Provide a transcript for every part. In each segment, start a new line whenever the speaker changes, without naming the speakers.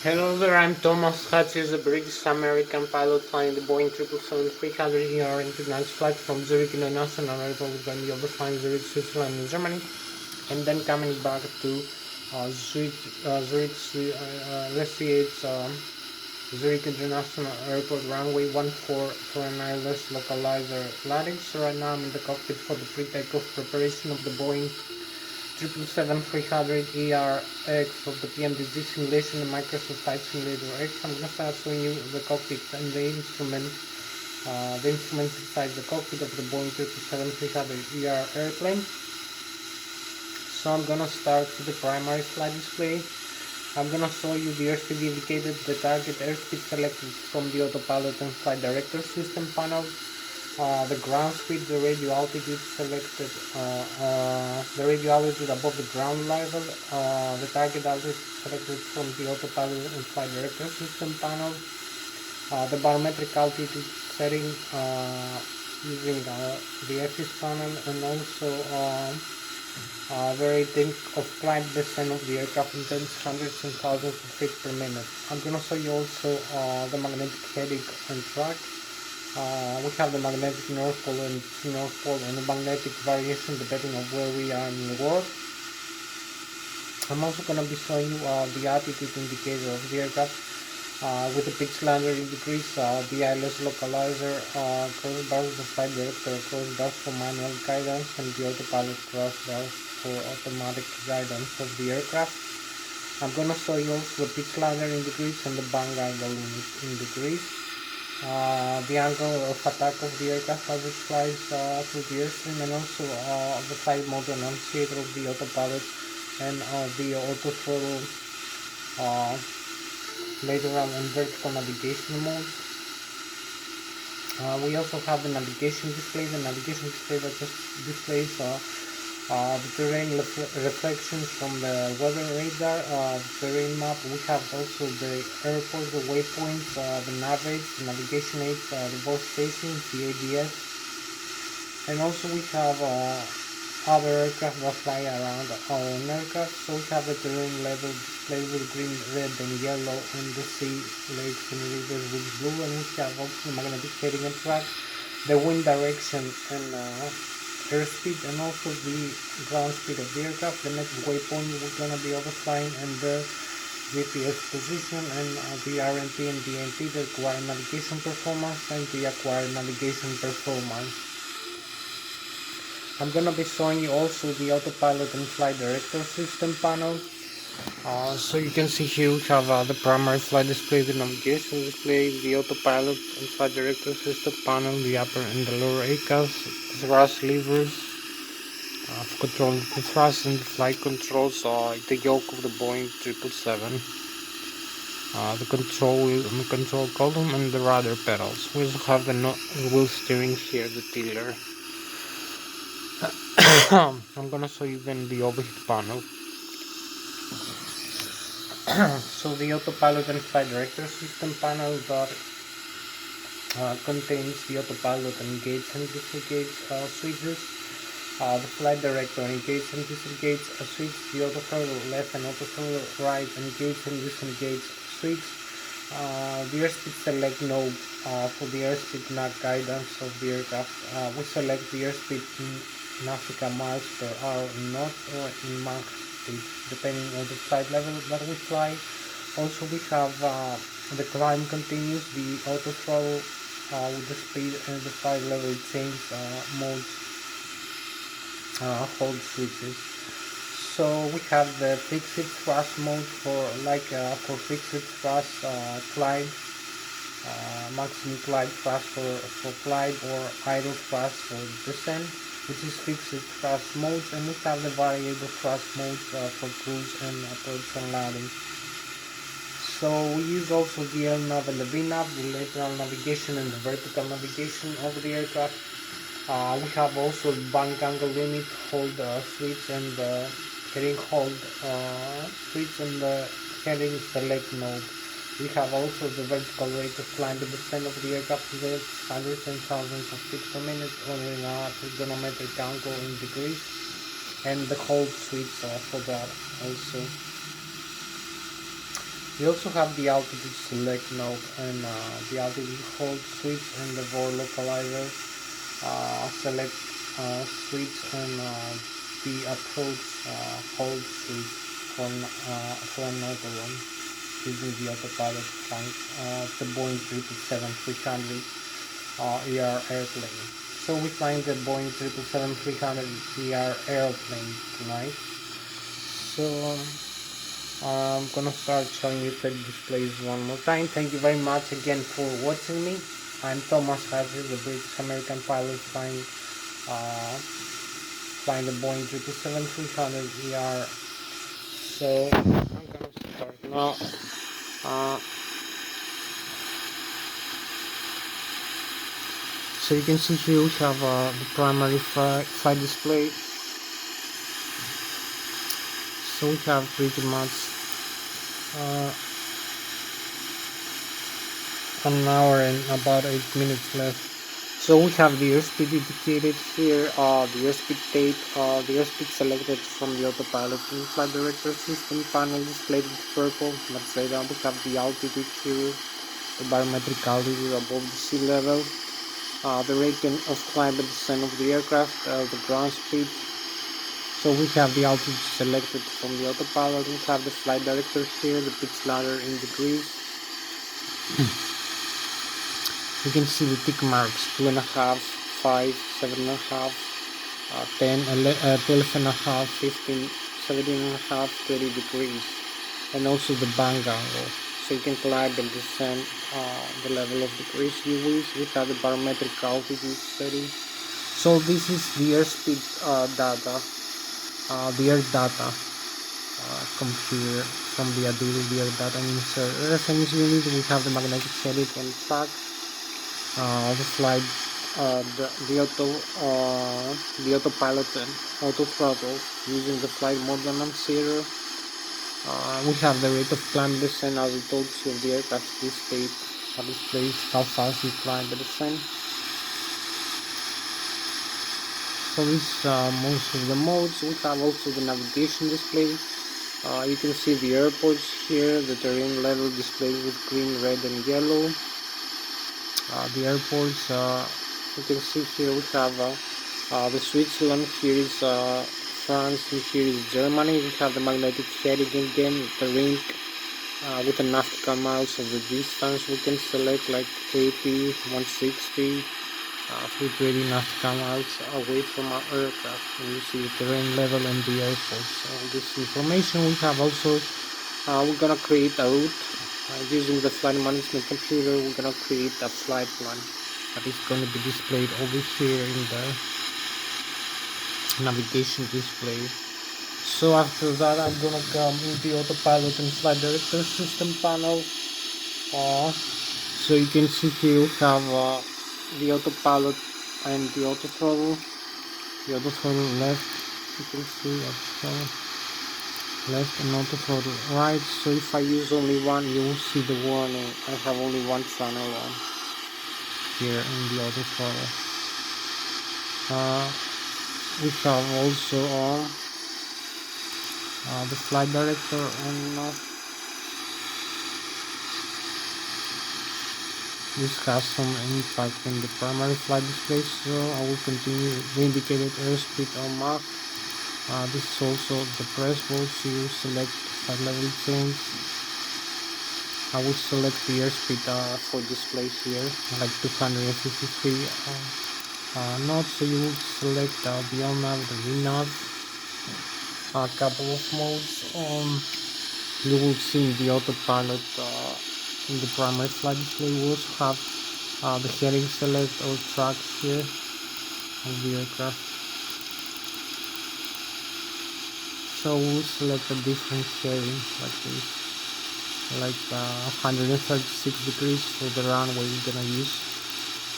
Hello there, I'm Thomas Hatsios, a British-American pilot flying the Boeing 777-300ER into night flight from Zurich International Airport, going to be overflying Zurich, Switzerland and Germany, and then coming back to Lszh, Zurich International Airport, runway 14 for an Lszh localizer landing. So right now I'm in the cockpit for the pre-takeoff preparation of the Boeing 777-300ERX of the PMDG simulation and Microsoft Flight Simulator X. I'm going to start showing you the cockpit and the instruments inside the cockpit of the Boeing 777-300ER airplane. So I'm going to start with the primary flight display. I'm going to show you the airspeed indicated, the target airspeed selected from the autopilot and flight director system panel. The ground speed, the radio altitude selected, the radio altitude above the ground level, the target altitude selected from the autopilot and flight director system panel, the barometric altitude setting using the axis panel, and also the rating of climb descent of the aircraft in hundreds and thousands of feet per minute. I'm going to show you also the magnetic heading and track. We have the magnetic north pole and the magnetic variation depending on where we are in the world. I'm also going to be showing you the attitude indicator of the aircraft with the pitch lander in degrees, the Lszh localizer, crossbars, the flight director crossbars for manual guidance, and the autopilot crossbars for automatic guidance of the aircraft. I'm going to show you also the pitch lander in degrees and the bang angle in degrees. The angle of attack of the aircraft as it flies through the airstream, and also the flight mode annunciator of the autopilot and the auto throttle lateral and vertical navigation modes. We also have the navigation display. The navigation display that just displays the terrain reflections from the weather radar, the terrain map. We have also the airport, the waypoints, the nav aids, the navigation aids, the voice stations, the ADS, and also we have other aircraft that fly around our own aircraft. So we have the terrain level displayed with green, red and yellow, and the sea, lakes and rivers with blue, and we have also the magnetic heading and track, the wind direction and airspeed, and also the ground speed of the aircraft, the next waypoint we're going to be overflying, and the GPS position, and the RNP and DNP, the acquired navigation performance, and the acquired navigation performance. I'm going to be showing you also the autopilot and flight director system panel. So you can see here we have the primary flight display, the navigation display, the autopilot and flight director system panel, the upper and the lower ACAS, thrust levers for controlling the thrust, and the flight controls, the yoke of the Boeing 777, the control wheel and the control column, and the rudder pedals. We also have the wheel steering here, the tiller. I'm gonna show you then the overhead panel. So the autopilot and flight director system panel that contains the autopilot engage and disengage switches, the flight director engage and disengage switch, the auto throttle left and auto throttle right engage and disengage switch, the airspeed select knob for the airspeed guidance of the aircraft. We select the airspeed in Nautical miles per hour in knot or in Mach speed, depending on the flight level that we fly. Also we have the climb continues, the auto throttle with the speed and the flight level change modes hold switches. So we have the fixed thrust mode for fixed thrust climb, maximum glide thrust for climb, or idle thrust for descent, which is fixed thrust modes, and we have the variable thrust modes for cruise and approach and landing. So we use also the LNAV and the VNAV, the lateral navigation and the vertical navigation of the aircraft. We have also the bank angle limit hold switch and the heading hold switch and the heading select knob. We have also the vertical rate of climb and descent of the aircraft with hundreds and thousands of feet per minute on a trigonometric angle in degrees, and the hold switch for that also. You also have the altitude select node and the altitude hold switch and the VOR localizer select switch and the approach hold switch for another one using the autopilot flank the Boeing 777-300 ER airplane. So we're flying the Boeing 777-300 ER airplane tonight. So I'm gonna start showing you the displays one more time. Thank you very much again for watching me. I'm Thomas Hatsios, the British American pilot flying the Boeing 777-300 ER. So I'm gonna start now. So you can see here we have the primary flight display. So we have pretty much an hour and about 8 minutes left. So we have the airspeed indicated here, the airspeed tape, the airspeed selected from the autopilot and flight director system panel displayed with purple. Let's say that we have the altitude here, the barometric altitude above the sea level, the rate of climb and descent of the aircraft, the ground speed. So we have the altitude selected from the autopilot. We have the flight director here, the pitch ladder in degrees. You can see the tick marks 2.5, 5, 7.5, 10, 12.5, 15, 17.5, 30 degrees, and also the bang angle. So you can climb and descend the level of degrees you wish. We have the barometric altitude setting. So this is the airspeed data, the air data computer from the air data insert reference unit. We have the magnetic heading and track. The flight, the autopilot and auto throttle using the flight mode annunciator. We have the rate of climb descent as I told you of the aircraft displays how fast you climb and descent. So this is most of the modes. We have also the navigation display. You can see the airports here, the terrain level displayed with green, red and yellow. The airports, you can see here we have the Switzerland, here is France, and here is Germany. We have the magnetic heading again, the ring with the nautical miles of the distance. We can select like 80, 160, 320 nautical miles away from our aircraft. And you see the terrain level and the airports. All this information we have also, we're gonna create a route. Using the flight management computer, we're gonna create a flight plan that is going to be displayed over here in the navigation display. So after that, I'm gonna come in the autopilot and flight director system panel. So you can see here we have the autopilot and the auto throttle. The auto throttle left, you can see left and auto throttle right. So if I use only one, you will see the warning. I have only one channel on here in the auto throttle. We have also the flight director and this has some impact in the primary flight display. So I will continue the indicated airspeed on Mach. This is also the press board, so you select flight level change. I will select the airspeed for display here, like 253 knots. So you will select the LNAV, the VNAV, a couple of modes. You will see the autopilot in the primary flight display. We also have the heading select or track here of the aircraft. So we'll select a different heading like this, like 136 degrees for the runway. We're gonna use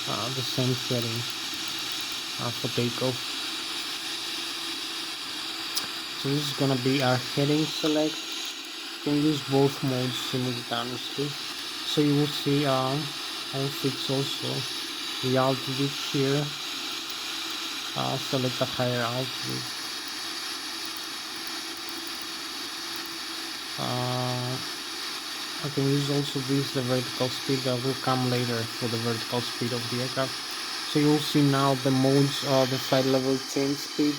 the same heading for takeoff. So this is gonna be our heading select. You can use both modes simultaneously. So you will see I'll fix also the altitude here. Select a higher altitude. I can use also this, the vertical speed that will come later for the vertical speed of the aircraft. So you'll see now the modes, the flight level change speed,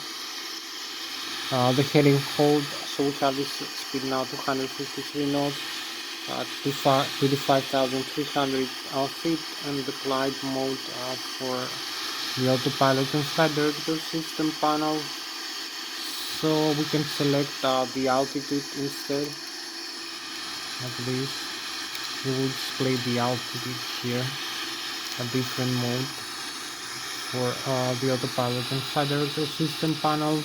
the heading hold. So we have this speed now 253 knots, 25,300 feet, and the glide mode for the autopilot and flight director system panel. So we can select the altitude instead of this. We will display the altitude here, a different mode for the autopilot and flight director system panel.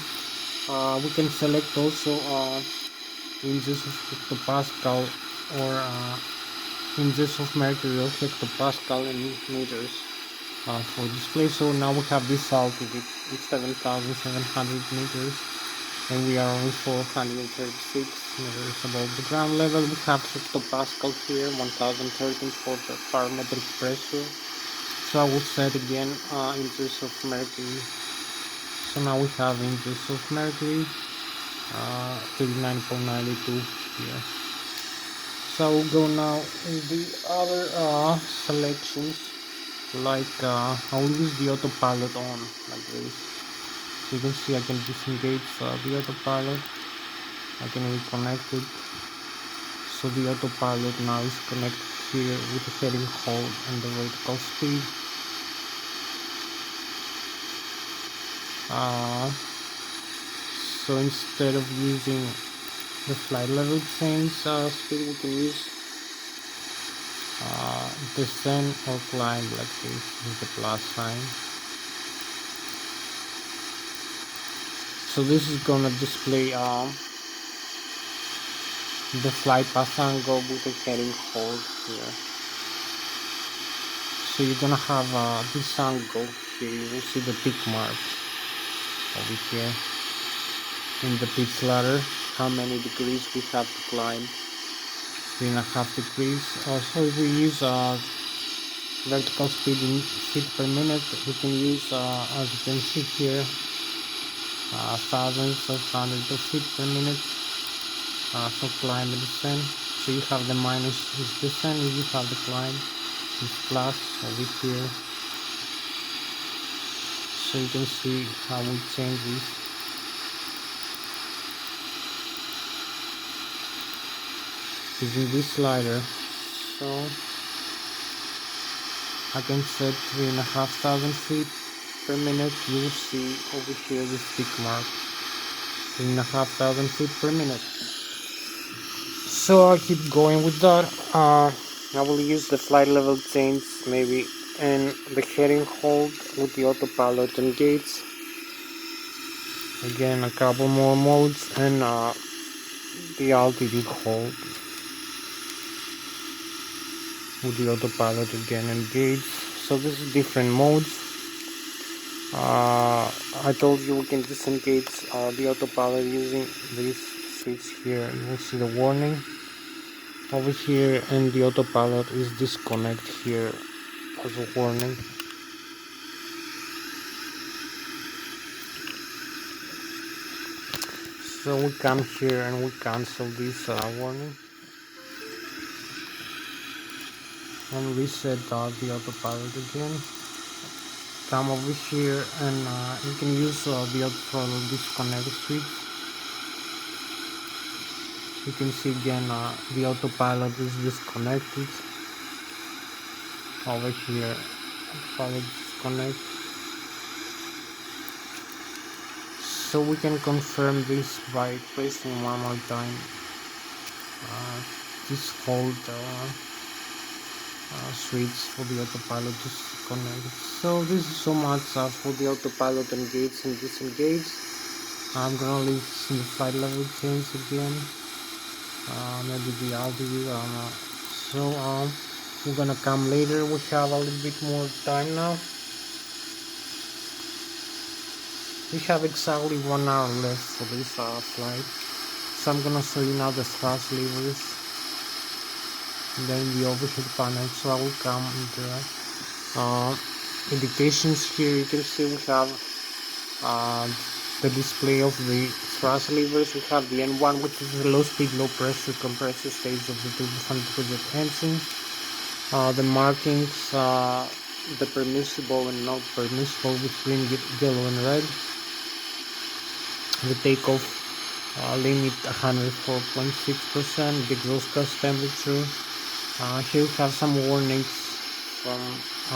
We can select also inches of hectopascal or inches of mercury or hectopascal in meters for display. So now we have this altitude, it's 7,700 meters, and we are only 436 meters above the ground level. We have hectopascal here, 1013 for the barometric pressure. So I will set again inches of mercury. So now we have inches of mercury, 39.92 here. So I will go now in the other selections, like I will use the autopilot on, like this. So you can see I can disengage the autopilot, I can reconnect it. So the autopilot now is connected here with the heading hold and the vertical speed. So instead of using the flight level change speed, we can use descend or climb, like this with the plus sign. So this is gonna display the flight path angle with the heading hold here. So you're gonna have this angle here. You will see the tick mark over here in the pitch ladder, how many degrees we have to climb. 3.5 degrees. So if we use vertical speed in feet per minute, we can use as you can see here, thousands of hundreds of feet per minute for climb and descent. So you have the minus is descent, you have the climb is plus over here. So you can see how we change this. Using this slider, so I can set 3,500 feet per minute. You will see over here this tick mark, 3,500 feet per minute. So I keep going with that. I will use the flight level change maybe and the heading hold with the autopilot and gates. Again, a couple more modes and the altitude hold with the autopilot again and gates. So this is different modes. I told you we can disengage the autopilot using this switch here. You will see the warning over here, and the autopilot is disconnect here as a warning. So we come here and we cancel this warning and reset the autopilot again. Come over here and you can use the auto disconnect switch. You can see again the autopilot is disconnected over here. Autopilot disconnect. So we can confirm this by pressing one more time this hold switch for the autopilot to disconnect. So this is so much for the autopilot engage and disengage. I'm gonna leave this in the flight level change again. Maybe the altitude. So we're gonna come later. We have a little bit more time now. We have exactly 1 hour left for this flight. So I'm gonna show you now the thrust levers and then the overhead panel. So I will come the indications here. You can see we have the display of the thrust levers. We have the N1, which is the low speed, low pressure compressor stage of the turbofan engine. The markings, the permissible and not permissible with green, yellow and red. The takeoff limit 104.6%, the exhaust gas temperature. Here we have some warnings from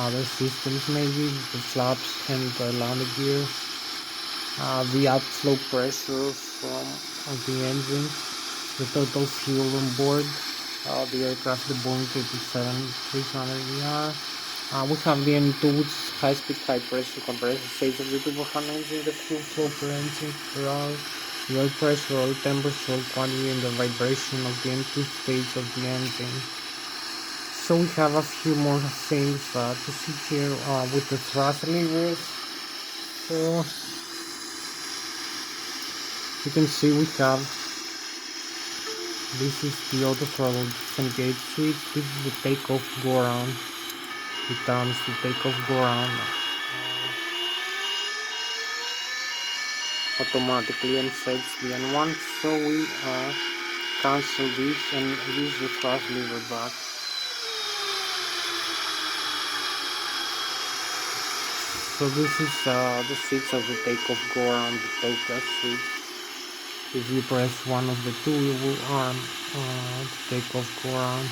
other systems, maybe the flaps and the landing gear. The outflow pressure from the engine, the total fuel on board, the aircraft, the Boeing 737-300ER. We have the N2, which is high-speed, high-pressure compressor stage of the turbofan engine, the fuel flow per engine per hour, the oil pressure, oil temperature, oil quantity, and the vibration of the N2 stage of the engine. So we have a few more things to see here with the thrust levers. So you can see we have, this is the auto throttle disengage switch, this is the takeoff go around, it turns the takeoff go around automatically and sets the N1, so we cancel this and use the thrust lever back. So this is the switch of the takeoff go around, the takeoff switch. If you press one of the two, you will arm the takeoff go around.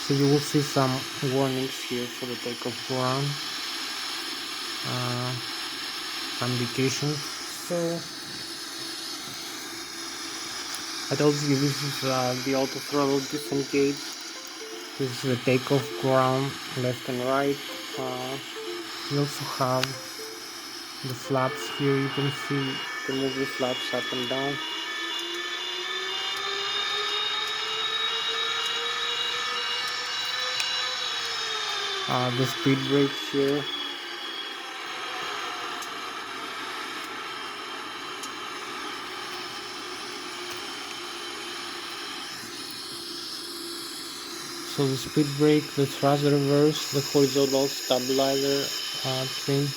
So you will see some warnings here for the takeoff go around, some indications. So I told you this is the auto throttle disengage. This is the takeoff go around, left and right. You also have the flaps here. You can see, you can move the flaps up and down. The speed brake here. So the speed brake, the thrust reverse, the horizontal stabilizer trim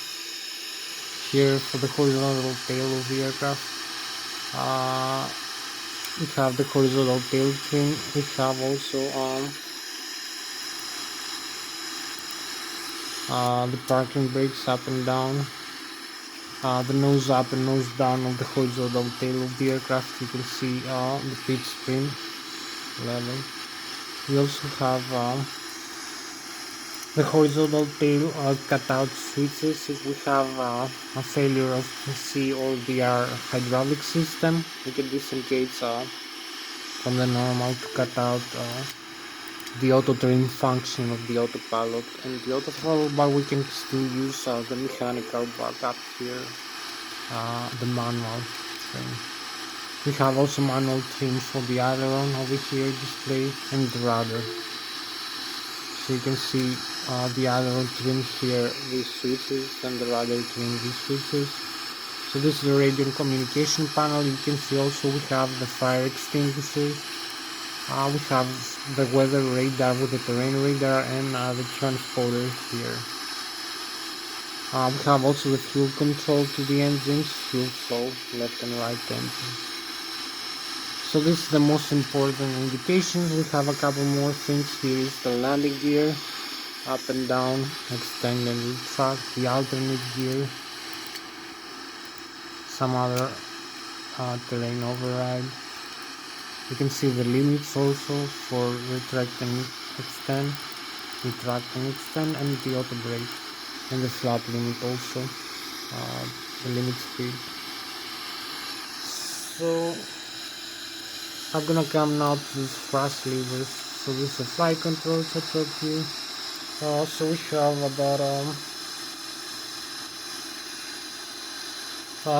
here for the horizontal tail of the aircraft. We have the horizontal tail trim. We have also the parking brakes up and down, the nose up and nose down of the horizontal tail of the aircraft. You can see the pitch spring level. We also have the horizontal tail cutout switches. If we have a failure of the C or the hydraulic system, we can disengage from the normal to cut out the auto trim function of the autopilot and the auto throttle, but we can still use the mechanical backup here, the manual trim. We have also manual trims for the aileron over here display and the rudder. So you can see the aileron trim here, these switches, and the rudder trim, these switches. So this is the radio communication panel. You can see also we have the fire extinguishers. We have the weather radar with the terrain radar and the transponder here. We have also the fuel control to the engines, fuel flow, left and right engines. So this is the most important indications. We have a couple more things. Here is the landing gear, up and down, extend and retract, the alternate gear, some other terrain override. You can see the limits also for retract and extend, and the auto brake, and the flap limit also, the limit speed. So I'm gonna come now to these thrust levers. So this is the flight controls I told you. So we have about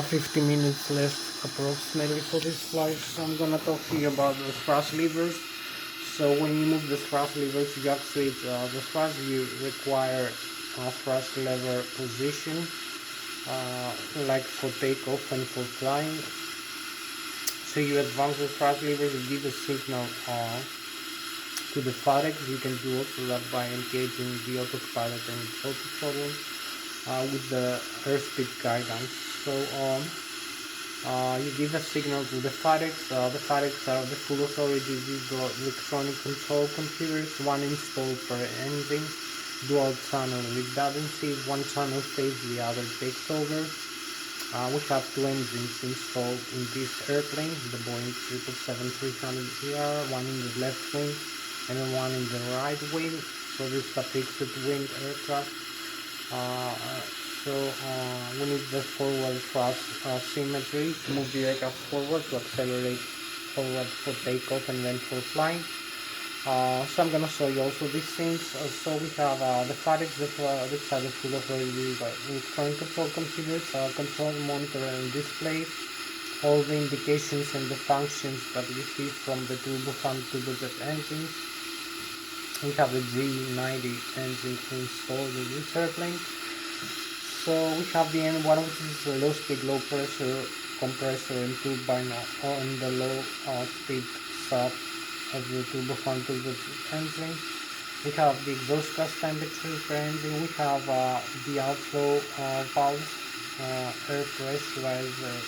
50 minutes left approximately for this flight. So I'm gonna talk to you about the thrust levers. So when you move the thrust levers, you actuate the thrust. You require a thrust lever position, like for takeoff and for flying. So you advance the thrust levers, you give a signal to the FAREX. You can do also that by engaging the autopilot and auto throttle with the airspeed guidance. So You give a signal to the FADEX. The FADEX are the full authority digital electronic control computers, one installed per engine, dual channel redundancy, one channel stays, the other takes over. We have two engines installed in this airplane, the Boeing 777-300ER, one in the left wing and one in the right wing. So this is a fixed wing aircraft. We need the forward thrust symmetry to move the aircraft forward, to accelerate forward for takeoff and then for flying. So I'm gonna show you also these things. So we have the FADEX. The FADEX are the full authority electronic control computers, control, monitor and display all the indications and the functions that we see from the turbofan turbojet engines. We have the G90 engine installed in this airplane. So we have the N1, which is a low speed, low pressure compressor and turbine on the low speed sub of the turbofan turbojet engine. We have the exhaust gas temperature per engine. We have the outflow valves, air pressurizer,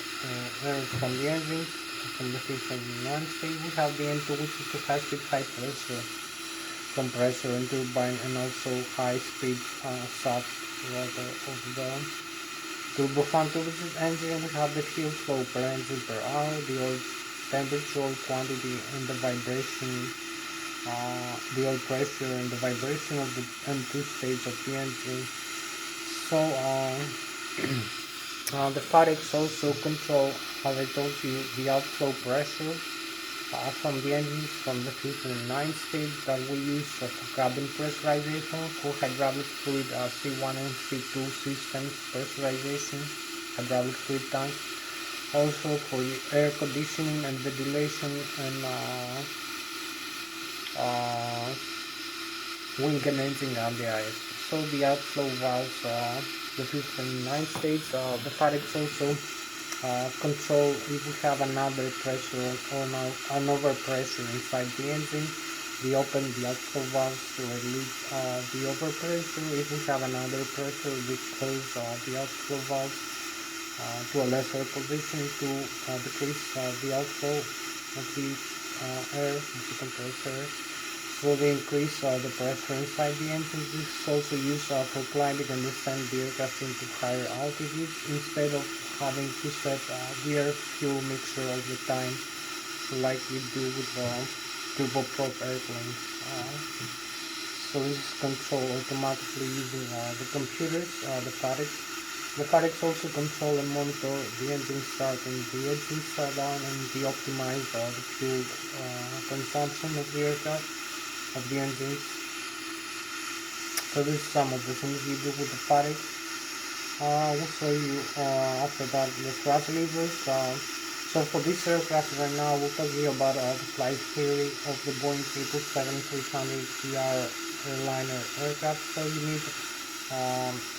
air from the engines, from the 5th and 9th stage. We have the N2, which is the high speed, high pressure compressor and turbine, and also high speed sub rotor of the turbofan turbojet engine. We have the fuel flow per engine per hour, the oil temperature, oil quantity, and the vibration, the oil pressure and the vibration of the N2 stage of the engine. So the FADEX also control, as I told you, the outflow pressure from the engines from the 5th and 9th stage that we use for cabin pressurization, for hydraulic fluid C1 and C2 systems pressurization, hydraulic fluid tanks, also for air conditioning and ventilation and wing and engine and the IS. So the outflow valves, the 5th and 9th stage, the FADEX also control if we have another pressure or an overpressure inside the engine. We open the outflow valves to release the overpressure. If we have another pressure, we close the outflow valves to a lesser position to decrease the outflow of the air, of the compressor. So they increase the pressure inside the engine. This is also used for climbing and descend the aircraft into higher altitudes instead of having to set the air fuel mixture all the time like we do with turboprop airplanes. So this is controlled automatically using the computers, the FADEX. The FADEX also control and monitor the engine start and the engine shutdown, and they optimize the fuel consumption of the aircraft, of the engines. So this is some of the things you do with the FADEX. We'll show you after that the thrust levers. So for this aircraft right now, we'll talk you about the flight theory of the Boeing 777-300ER airliner aircraft. So you need,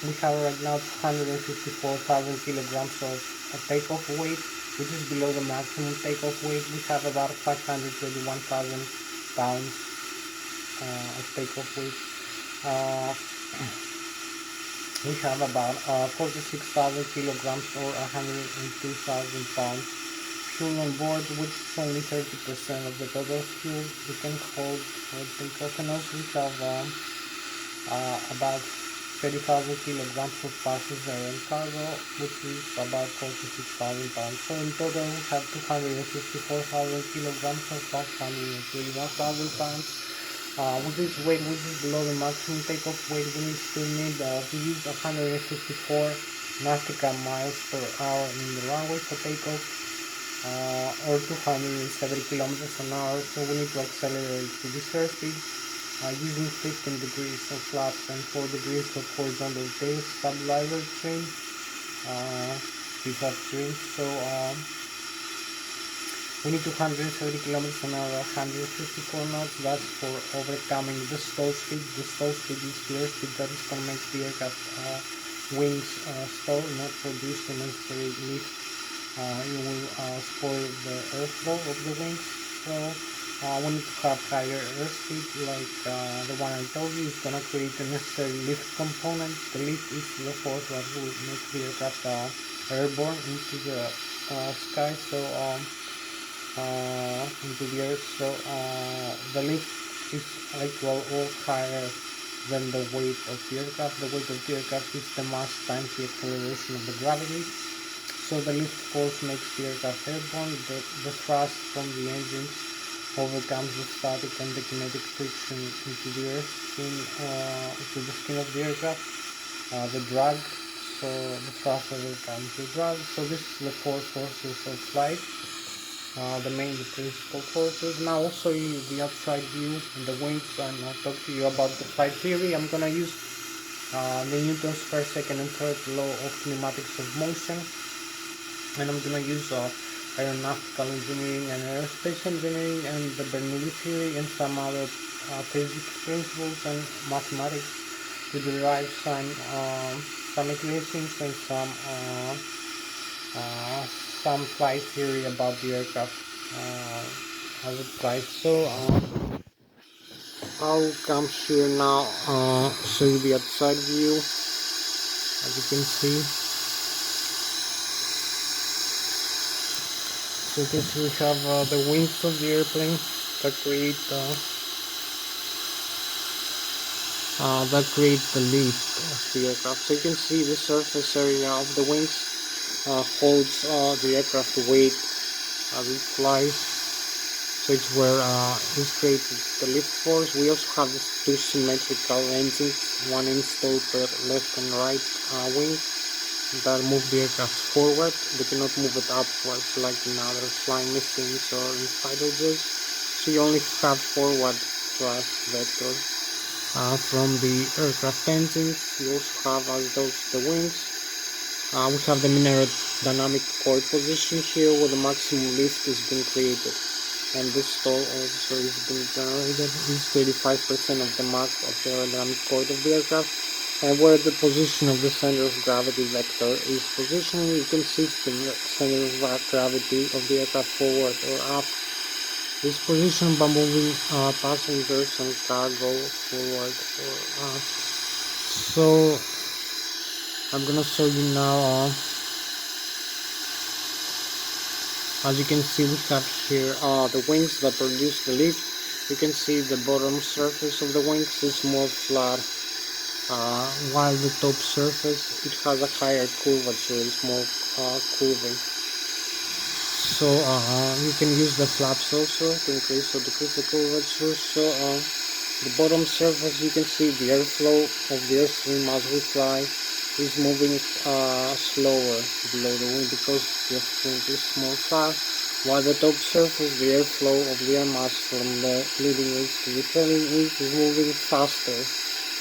we have right now 254,000 kilograms of takeoff weight, which is below the maximum takeoff weight. We have about 521,000 pounds of takeoff weight. We have about 46,000 kilograms or 102,000 pounds fuel on board, which is only 30% of the total fuel we can hold for takeoff. And also we have about 30,000 kilograms of passenger and cargo, which is about 46,000 pounds. So in total we have 254,000 kilograms or 521,000 pounds. With this weight, which is below the maximum takeoff weight, we still need to use 154 nautical miles per hour in the runway for takeoff, or 270 kilometers an hour. So we need to accelerate to this airspeed using 15 degrees of flaps and 4 degrees of horizontal tail stabilizer trim, piece of trim. So we need 230 kilometers an hour, 154 knots. That's for overcoming the stall speed. The stall speed is the airspeed that is going to make the aircraft wings stall, not produce the necessary lift. It will spoil the airflow of the wings. So we need to have higher airspeed, like the one I told you. It's going to create the necessary lift component. The lift is the force that will make the aircraft airborne into the sky, so into the earth. So the lift is like well all higher than the weight of the aircraft. The weight of the aircraft is the mass times the acceleration of the gravity. So the lift force makes the aircraft airborne. The thrust from the engines overcomes the static and the kinetic friction into the earth to the skin of the aircraft. The drag, so the thrust overcomes the drag. So this is the four forces of flight, the principal forces. Now also the outside view and the wings, and I'll talk to you about the flight theory. I'm gonna use the Newton's first, second and third law of kinematics of motion, and I'm gonna use aeronautical engineering and aerospace engineering and the Bernoulli theory and some other physics principles and mathematics to derive some equations and some flight theory about the aircraft as it flies. So I'll come here now, show you the outside view. As you can see, so this we have the wings of the airplane that create the lift of the aircraft. So you can see the surface area of the wings holds the aircraft weight as it flies. So it's where is created the lift force. We also have two symmetrical engines, one installed per left and right wing, that move the aircraft forward. They cannot move it upwards like in other flying machines or in fighter jets. So you only have forward thrust vector from the aircraft engines. You also have as those the wings. We have the mineral dynamic chord position here where the maximum lift is being created, and this stall also is being generated. Is 35% of the Mach of the aerodynamic chord of the aircraft, and where the position of the center of gravity vector is positioned, you can shift the center of gravity of the aircraft forward or up. This position by moving passengers and cargo forward or up. So I'm gonna show you now. As you can see, we have here the wings that produce the lift. You can see the bottom surface of the wings is more flat, while the top surface it has a higher curvature, it's more curving. So you can use the flaps also to increase or decrease the curvature. So the bottom surface, you can see the airflow of the airstream as we fly is moving slower below the wing because the airstream is more far, while the top surface, the airflow of the air mass from the leading edge to the trailing edge is moving faster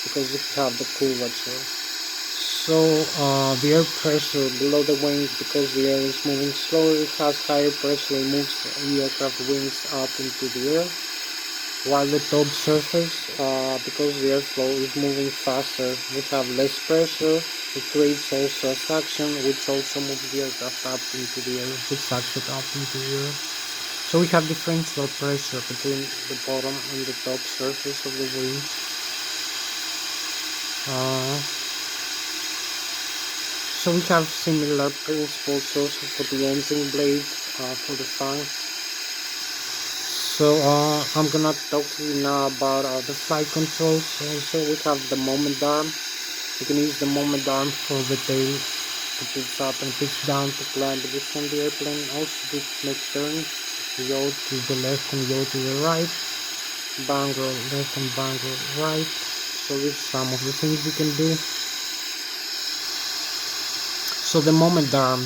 because we have the curvature. So the air pressure below the wing, because the air is moving slower, it has higher pressure, it moves the aircraft wings up into the air, while the top surface, because the airflow is moving faster, we have less pressure. It creates also a suction which also moves the aircraft up into the air, which sucks it up into the air. So we have differential pressure between the bottom and the top surface of the wing. So we have similar principles also for the engine blade, for the fan. So I'm gonna talk to you now about the flight controls. Also we have the moment arm. You can use the moment arm for the tail to pitch up and pitch down to climb the from the airplane. Also to make turns, yaw to the left and yaw to the right, bang roll left and bang roll right. So this is some of the things you can do. So the moment arm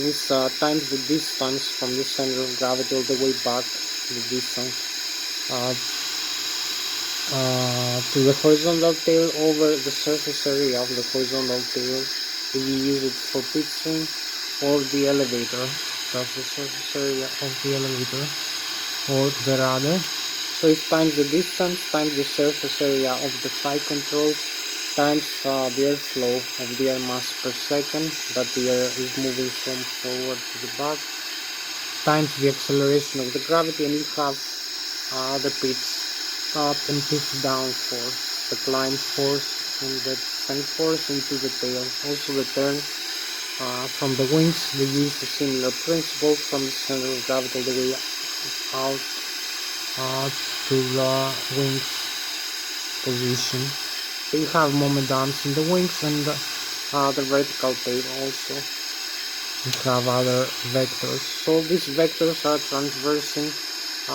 is times the distance from the center of gravity all the way back, the distance to the horizontal tail over the surface area of the horizontal tail. If you use it for pitching, or the elevator, that's the surface area of the elevator or the rudder. So it's times the distance times the surface area of the flight controls times the airflow of the air mass per second that the air is moving from forward to the back, times the acceleration of the gravity, and you have the pitch up and pitch down force, the climb force and the descent force into the tail. Also the turn From the wings, they use a similar principle from the center of gravity all the way out to the wings position. So you have moment arms in the wings and the vertical tail also. You have other vectors. So these vectors are transversing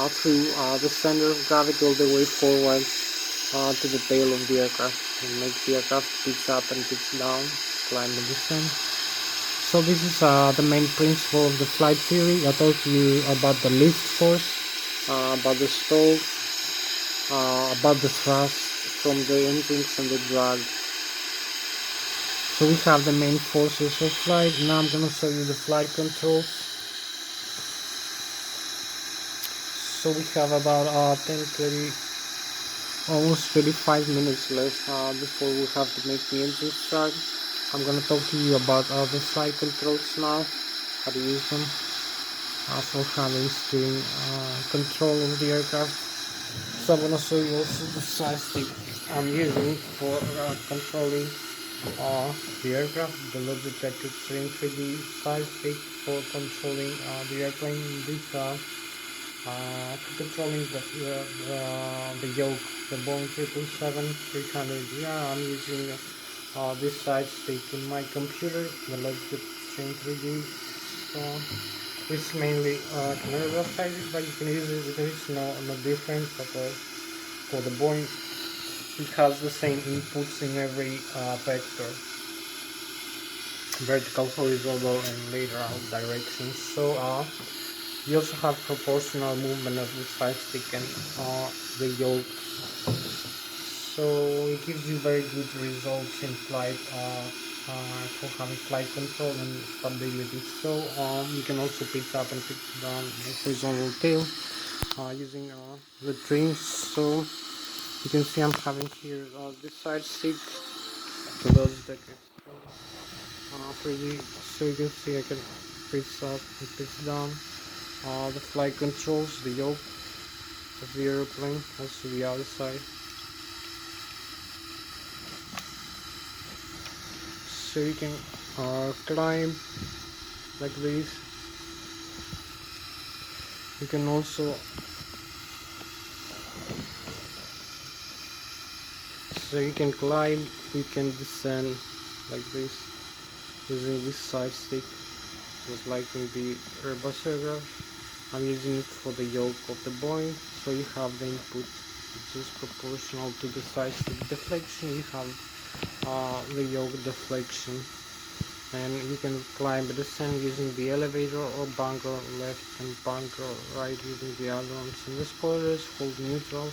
through the center of gravity all the way forward to the tail of the aircraft and make the aircraft pitch up and pitch down, climb and descend. So this is the main principle of the flight theory. I told you about the lift force, about the stall, about the thrust from the engines and the drag. So we have the main forces of flight. Now I'm going to show you the flight controls. So we have about 10-20, almost 35 minutes left before we have to make the engine start. I'm going to talk to you about the flight controls now, how to use them for having steering control of the aircraft. So I'm going to show you also the side stick I'm using for controlling the aircraft, the Lszh detected steering 3D side stick for controlling the airplane. This controlling the yoke, the Boeing 777-300. I'm using this side stick in my computer, the Lszh steering 3D. So it's mainly Canada side, but you can use it. There is no difference because for the Boeing it has the same inputs in every vector, vertical, horizontal, and lateral directions. So you also have proportional movement of the side stick and the yoke. So it gives you very good results in flight for having flight control and stability. So you can also pick up and pick down the horizontal tail using the trims. So you can see I'm having here this side stick, the Lszh deck 3D. So you can see I can pitch up and pitch down. The flight controls, the yoke of the airplane, also the other side. So you can climb like this. You can also climb, you can descend like this using this side stick, just like in the Airbus aircraft. I'm using it for the yoke of the Boeing. So you have the input which is proportional to the side stick deflection. You have the yoke deflection, and you can climb and descend using the elevator or bunker left and bunker right using the ailerons and the spoilers. Hold neutral,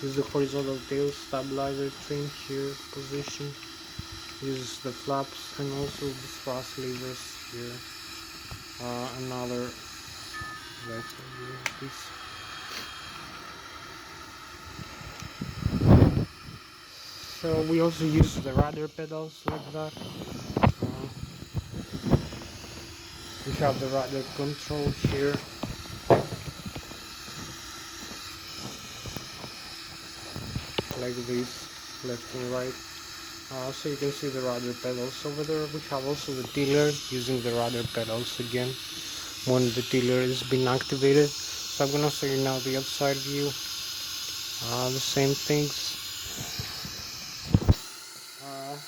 use the horizontal tail stabilizer trim here position, use the flaps and also the thrust levers here. Another vector here, this. So we also use the rudder pedals like that. We have the rudder control here. Like this, left and right. So you can see the rudder pedals over there. We have also the tiller, using the rudder pedals again when the tiller is being activated. So I'm gonna show you now the outside view. The same things.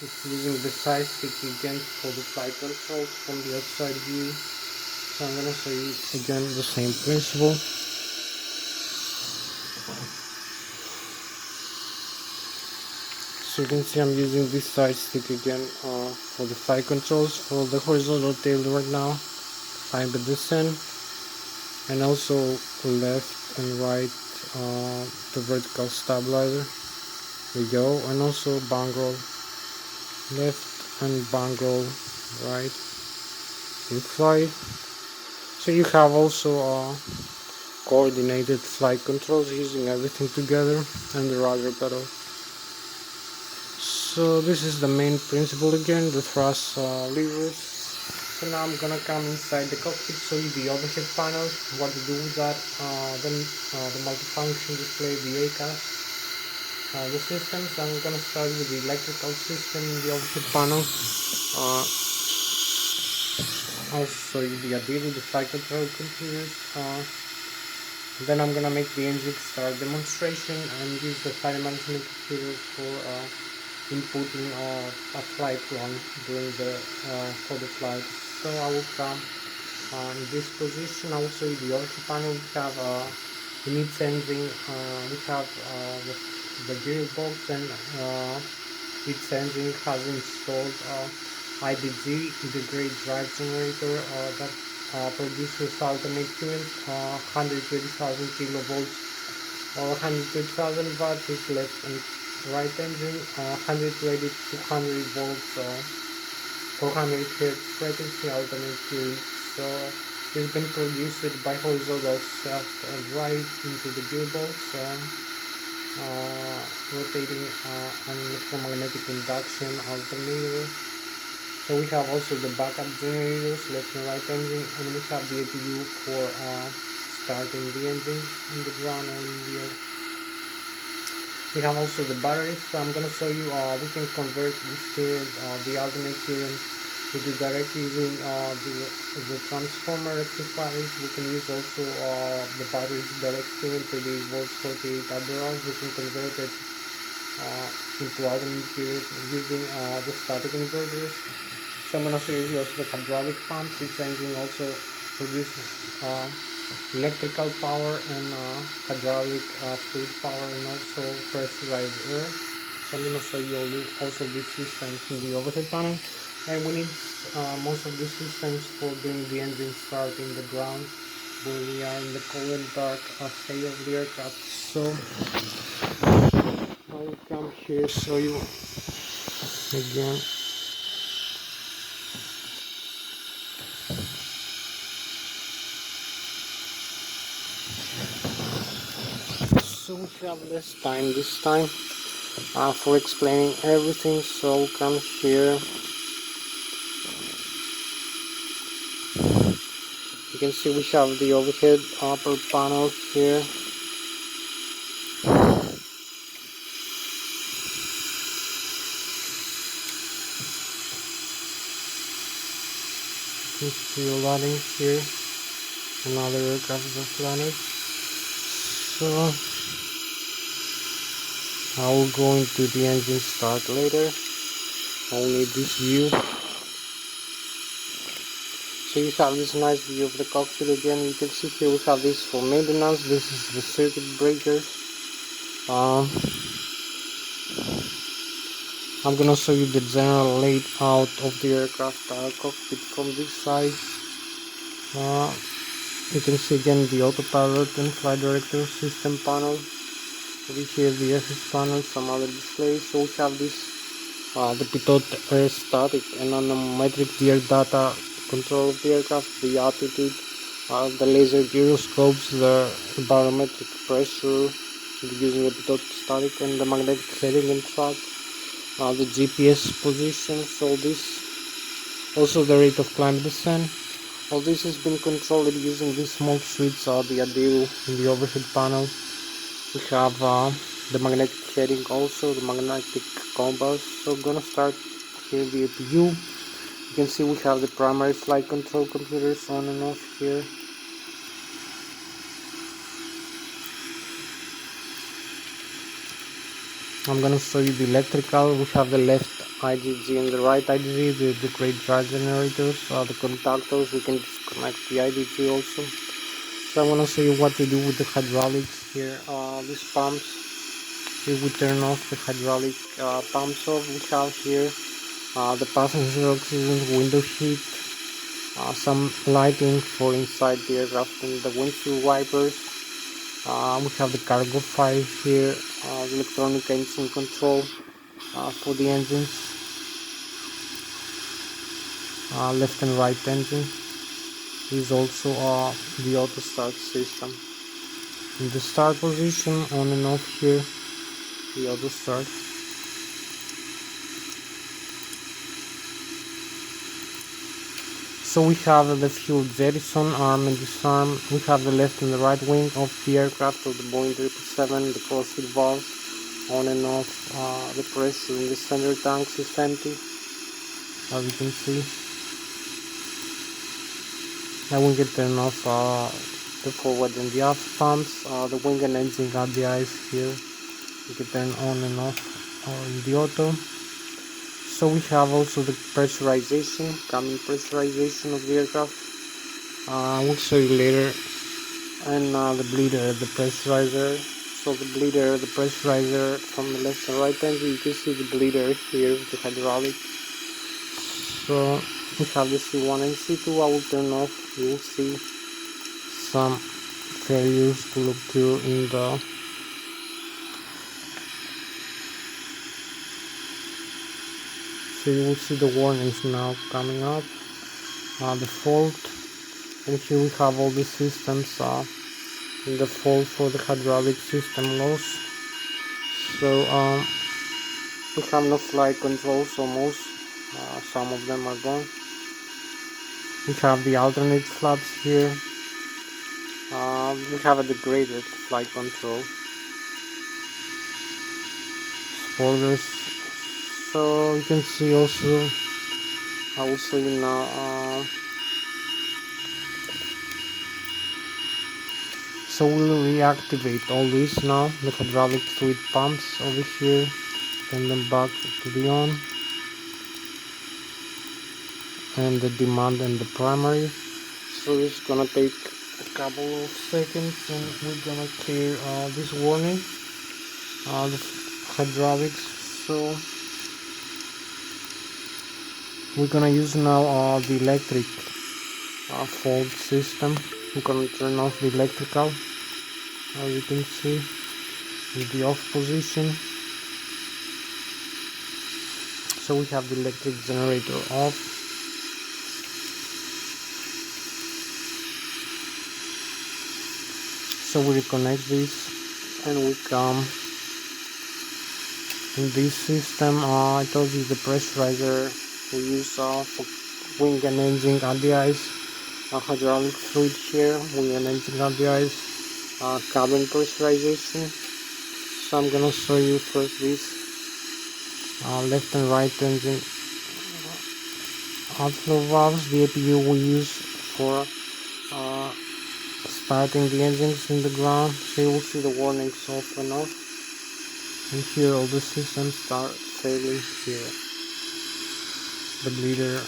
It's using the side stick again for the flight controls from the outside view. So I'm gonna show you again the same principle. So you can see I'm using this side stick again for the flight controls for the horizontal tail right now, climb and descend, and also left and right the vertical stabilizer, the yaw, and also bang roll left and bang roll right in flight. So you have also coordinated flight controls using everything together and the rudder pedal. So this is the main principle again, the thrust levers. So now I'm gonna come inside the cockpit, show you the overhead panel, what to do with that, then the multifunction display, the ACAS, the systems. I'm gonna start with the electrical system in the overhead panel. also the ability to flight control computers. Then I'm gonna make the engine start demonstration and use the flight management computer for inputting a flight plan during the for the flight. So I will come in this position. I will show you the overhead panel. We have the mid sensing. We have the gearbox and its engine has installed IDG integrated drive generator that produces alternate current 120,000 kilovolts or 120,000 watts is left and right engine 120 to 200 volts 400 hertz frequency alternate current. So it's been produced by horizontal shaft drive into the gearbox. Rotating an electromagnetic induction alternator. So we have also the backup generators, left and right engine, and we have the APU for starting the engine in the ground or in the air. We have also the batteries. So I'm going to show you we can convert this current, the alternate current, to the direct using the transformer rectifiers. We can use also the batteries direct current to the volts 48 amperes. We can convert it into alternate current using the static inverters. So I'm going to show you also the hydraulic pumps. This engine also produces electrical power and hydraulic fluid power and also pressurized air. So I'm going to show you also these systems in the overhead panel. And we need most of these systems for doing the engine start in the ground where we are in the cold and dark state of the aircraft. So I will come here show you again. So we have less time this time for explaining everything, so come here. You can see we have the overhead upper panel here. You can see a landing here. Another aircraft just landed. So I will go into the engine start later. I will need this view. So you have this nice view of the cockpit again. You can see here we have this for maintenance. This is the circuit breakers. I'm gonna show you the general layout of the aircraft cockpit from this side. You can see again the autopilot and flight director system panel. Over here the FS panel, some other displays. So we have this the pitot air static and anemometric gear data control of the aircraft, the altitude, the laser gyroscopes, the barometric pressure using the pitot static, and the magnetic heading and track, the GPS position. So this also the rate of climb descent. All this has been controlled using these small switches, the ADU in the overhead panel. We have the magnetic heading, also the magnetic compass. So I'm gonna start here the APU. You can see we have the primary flight control computers on and off here. I'm gonna show you the electrical. We have the left IGG and the right IGG, the great drive generators, the contactors. We can disconnect the IGG also. So I'm gonna show you what to do with the hydraulics here. These pumps, if we turn off the hydraulic pumps off, we have here the passenger oxygen, window heat, some lighting for inside the aircraft and the windshield wipers. We have the cargo fire here, the electronic engine control for the engines, left and right engine. Is also the auto start system. In the start position, on and off here, the auto start. So we have the fuel jettison, arm and disarm. We have the left and the right wing of the aircraft of the Boeing 777, the crossfeed valves, on and off. The pressure in the center tanks is empty, as you can see. Now we can turn off the forward and the aft pumps, the wing and engine RDIs here. You can turn on and off in the auto. So we have also the pressurization, cabin pressurization of the aircraft. We'll show you later. And the bleeder, the pressurizer. So the bleeder, the pressurizer from the left and right engine, you can see the bleeder here with the hydraulic. So we have the C1 and C2. I will turn off. You will see some failures to occur in the so you will see the warnings now coming up, the fault, and here we have all the systems in the fault for the hydraulic system loss. So we have no flight controls almost, some of them are gone. We have the alternate flaps here. We have a degraded flight control. Spoilers. So you can see also, I will show you now. So we'll reactivate all this now, the hydraulic fluid pumps over here, turn them back to the on, and the demand and the primary. So it's gonna take a couple of seconds and we're gonna clear this warning, the hydraulics. So we're gonna use now the electric fault system. We're gonna turn off the electrical, as you can see, in the off position. So we have the electric generator off. So we reconnect this and we come in this system. I told you the pressurizer we use for wing and engine RDIs, hydraulic fluid here, wing and engine RDIs, cabin pressurization. So I'm gonna show you first this left and right engine outflow valves. The APU we use for starting the engines in the ground. So you will see the warnings off and off, and here all the systems start failing here. The bleeder.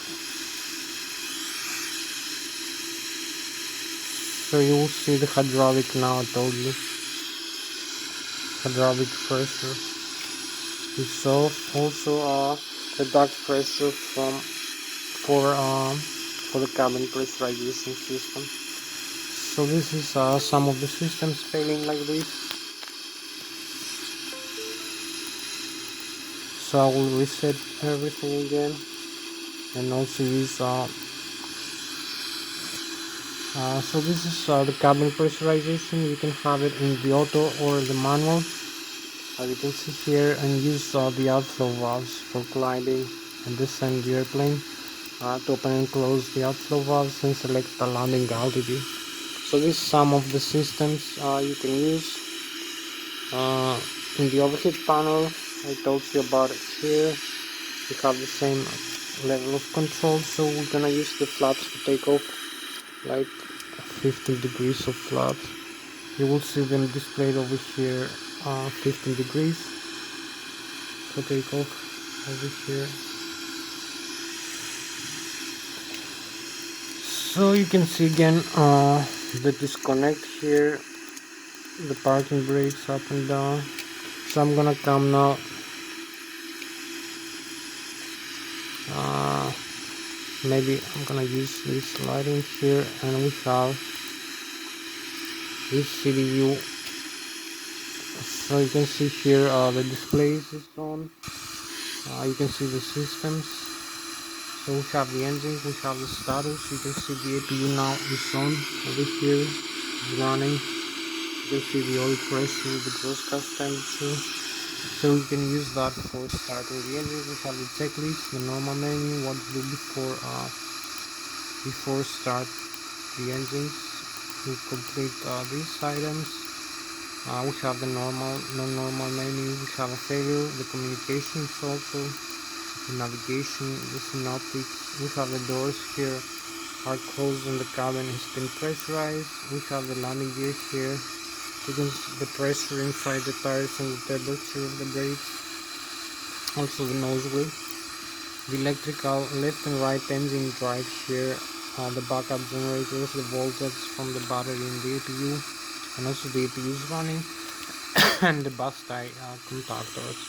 So you will see the hydraulic now. I told you, hydraulic pressure is off. Also the duct pressure for the cabin pressurization system. So this is some of the systems failing like this. So I will reset everything again, and also use so this is the cabin pressurization. You can have it in the auto or the manual, as you can see here, and use the outflow valves for gliding and descend the airplane, to open and close the outflow valves and select the landing altitude. So this is some of the systems you can use. In the overhead panel, I told you about it here. We have the same level of control, so we're gonna use the flaps to take off, like 15 degrees of flaps. You will see them displayed over here, 15 degrees for takeoff over here. So you can see again the disconnect here, the parking brakes up and down. So I'm gonna come now maybe I'm gonna use this lighting here, and we have this CDU. So you can see here the display is on. You can see the systems. So we have the engines, we have the status. You can see the APU now is on over here, it's running. You can see the oil pressure, the exhaust gas temperature. So we can use that for starting the engines. We have the checklist, the normal menu, what to do before start the engines. We complete these items. We have the normal, non-normal menu. We have a failure, the communications also, the navigation, the synoptics. We have the doors here, Our closed and the cabin has been pressurized. We have the landing gear here. You can see the pressure inside the tires and the temperature of the brakes. Also the nose wheel. The electrical left and right engine drive here. The backup generators, the voltage from the battery in the APU, and also the APU is running, and the bus tie contactors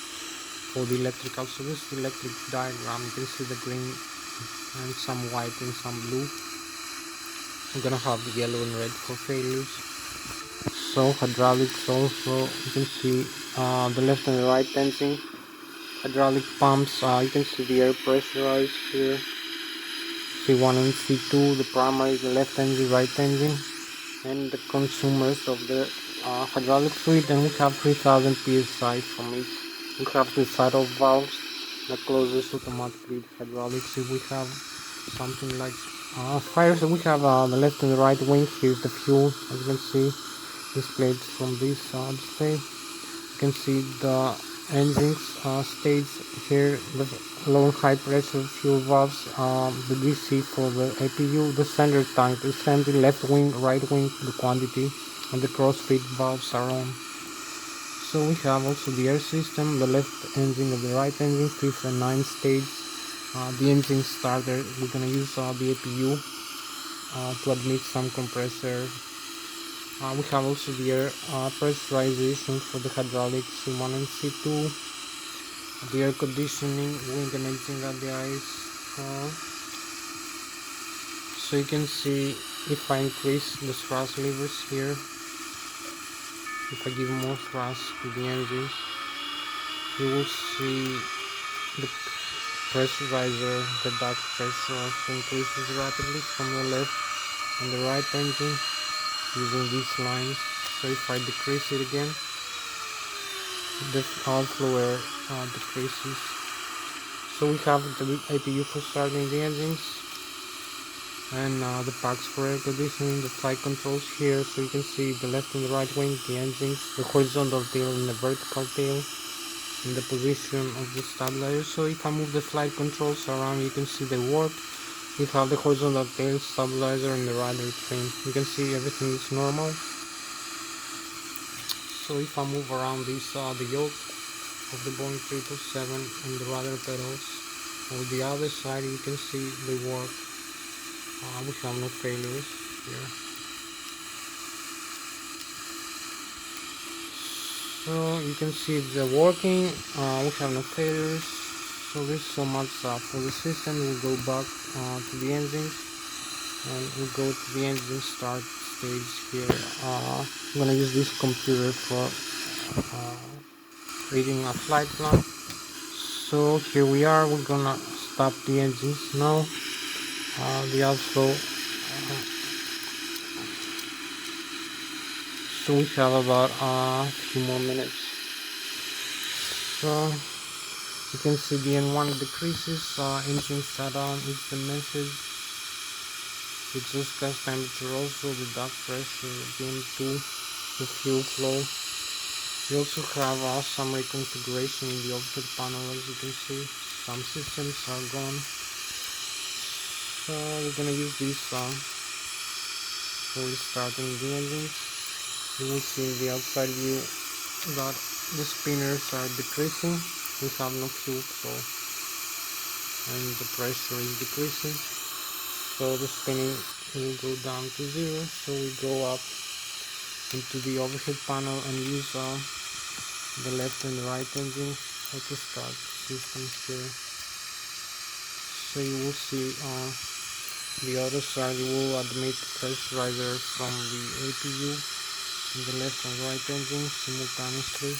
for the electrical. So this is the electric diagram. You can see the green and some white and some blue. I'm gonna have the yellow and red for failures. So hydraulics also, you can see the left and the right engine. Hydraulic pumps, you can see the air pressurized here. C1 and C2, the primary, the left engine, right engine, and the consumers of the hydraulic fluid. And we have 3000 psi from each. We have the side of valves that closes automatically the hydraulics if we have something like fire. So we have the left and the right wing. Here's the fuel, as you can see displayed from this display. You can see the engines stage here, the low and high pressure fuel valves, the DC for the APU, the center tank, the center left wing, right wing, the quantity, and the crossfeed valves are on. So we have also the air system, the left engine and the right engine, 5th and 9th stage. The engine starter, we're gonna use the APU to admit some compressor. We have also the air pressurization for the hydraulics C1 and C2, the air conditioning, wing and engine radius. So you can see if I increase the thrust levers here, if I give more thrust to the engine, you will see the pressurizer, the duct pressure also increases rapidly from the left and the right engine using these lines. So if I decrease it again, the outflow air decreases. So we have the APU for starting the engines, and the packs for air conditioning, the flight controls here. So you can see the left and the right wing, the engines, the horizontal tail and the vertical tail, and the position of the stabilizer. So if I move the flight controls around, you can see they work. We have the horizontal tail, stabilizer, and the rudder trim. You can see everything is normal. So if I move around this, the yoke of the Boeing 777 and the rudder pedals, on the other side you can see they work. We have no failures here. So you can see they're working. We have no failures. So this is so much for the system. We'll go back to the engines, and we'll go to the engine start stage here. I'm gonna use this computer for reading a flight plan. So here we are. We're gonna stop the engines now. The outflow. So we have about a few more minutes. So you can see the N1 decreases, engine shut down is the message. Exhaust gas temperature also, the duct pressure, the M2, the fuel flow. We also have some reconfiguration in the overhead panel, as you can see. Some systems are gone. So we're gonna use this for restarting the engines. You will see in the outside view that the spinners are decreasing. We have no fuel flow and the pressure is decreasing, so the spinning will go down to 0. So we go up into the overhead panel and use the left and the right engine to start systems here. So you will see the other side, you will admit pressurizer from the APU in the left and right engine simultaneously.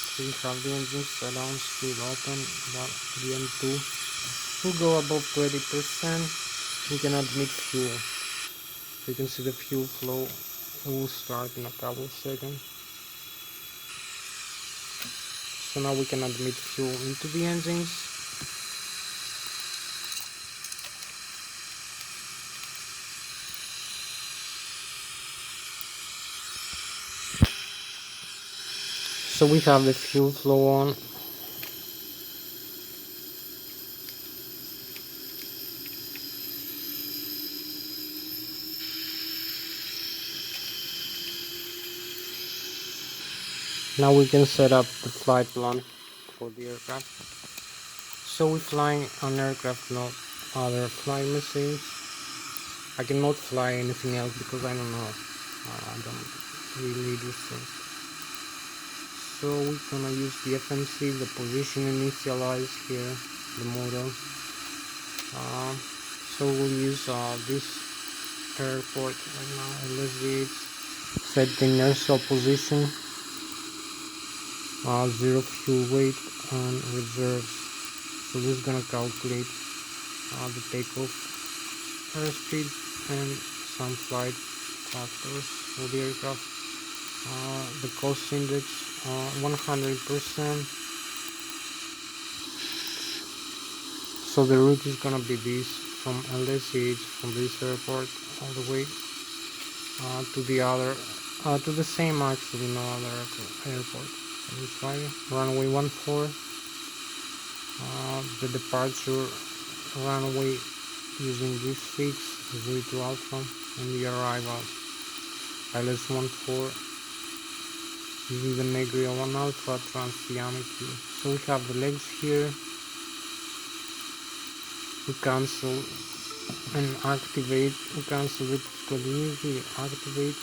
So we have the engine shut down, still open, but the M2 will go above 20%. We can admit fuel. So you can see the fuel flow will start in a couple of seconds. So now we can admit fuel into the engines. So we have the fuel flow on. Now we can set up the flight plan for the aircraft. So we're flying an aircraft, not other flying machines. I cannot fly anything else because I don't know. I don't really need these things. So we're gonna use the FMC, the position initialize here, the model. So we'll use this airport right now, Lszh, set the inertial position, 0 fuel weight and reserves. So this is gonna calculate the takeoff airspeed and some flight factors for the aircraft. The cost index 100%. So the route is gonna be this from Lszh, from this airport all the way to the other, to the same actually, no other airport. So we try runway 14. The departure runway using this fix V2 Alpha, and the arrival Lszh 14 using the Negria 1 Alpha Transiamity. So we have the legs here. We cancel and activate, we cancel it continuously, activate,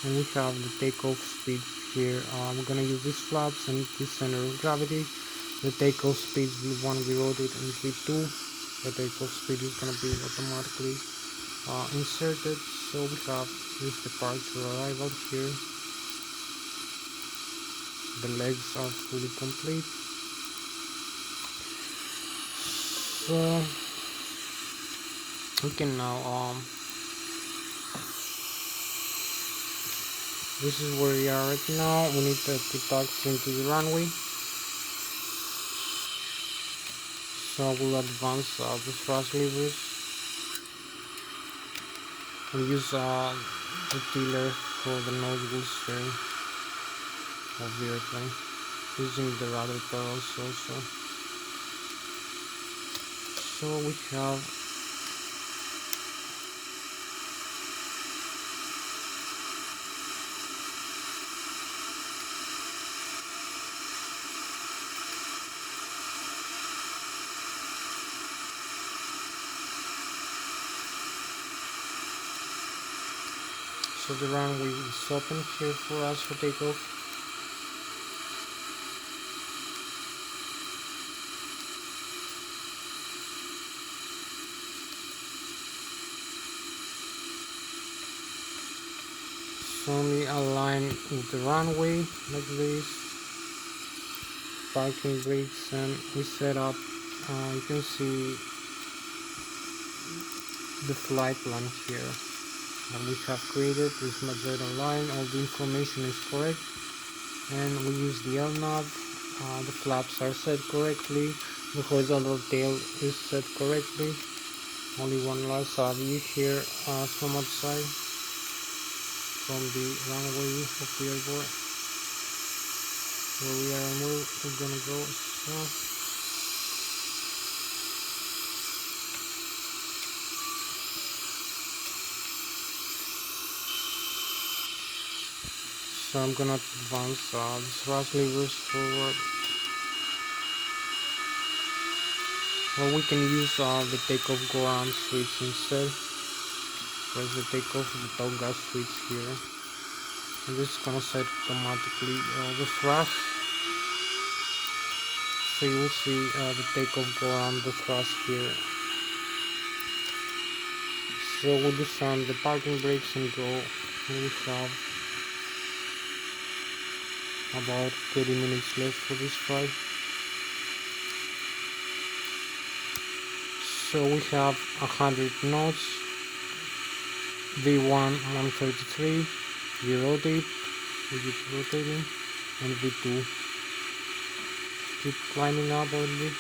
and we have the takeoff speed here. We're gonna use these flaps and this center of gravity. The takeoff speed V1 be rotated in V2. The takeoff speed is gonna be automatically inserted. So we have this departure arrival here. The legs are fully complete. So we can now this is where we are right now. We need to taxi into the runway. So we'll advance the thrust levers and use the tiller for the nose wheel steering of the airplane, using the rudder pedals also. So we have so the runway is open here for us for takeoff. So we align with the runway like this, parking brakes, and we set up, you can see the flight plan here that we have created. This Magenta line, all the information is correct, and we use the LNAV. The flaps are set correctly, the horizontal tail is set correctly. Only one last view here from outside, from the runway of the airport where we are and where we're gonna go. So I'm gonna advance the thrust levers forward. Well, we can use the takeoff go around switch instead. Press the takeoff the top gas switch here, and this is gonna set automatically the thrust. So you will see the takeoff go around the thrust here. So we'll disarm the parking brakes and go, and we have about 30 minutes left for this flight. So we have 100 knots, V1 133, we rotate, we keep rotating, and V2 keep climbing up only.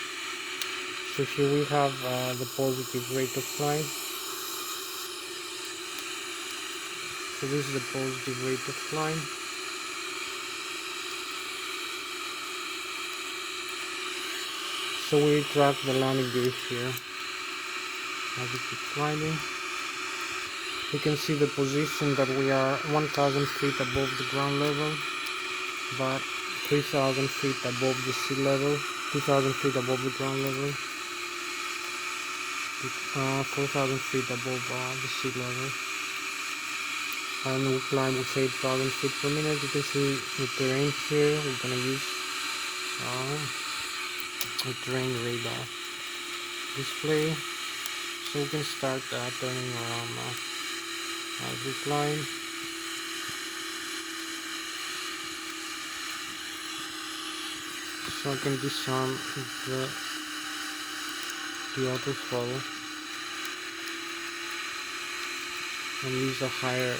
So here we have the positive rate of climb. So this is the positive rate of climb. So we track the landing gear here as we keep climbing. You can see the position that we are 1000 feet above the ground level, but 3,000 feet above the sea level, 2,000 feet above the ground level, 4,000 feet above the sea level, and we climb with 8,000 feet per minute. You can see the terrain here. We're gonna use a terrain radar display, so we can start turning around as we climb. So I can disarm the auto throttle and use a higher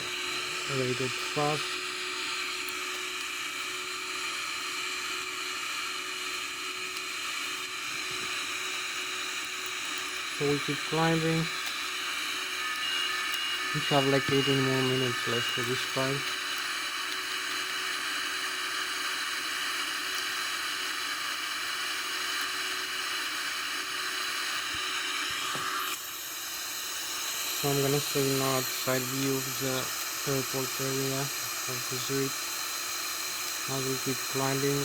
rated thrust. So we keep climbing. We have like 18 more minutes left for this climb. So I'm gonna show you now a side view of the airport area of the Zurich as we keep climbing.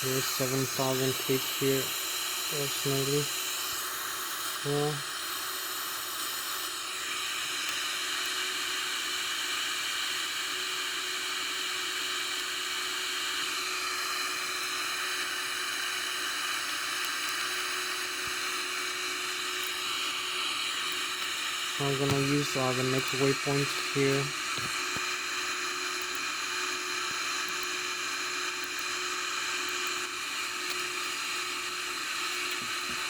There's 7,000 feet here approximately. So I'm gonna use the next waypoint here.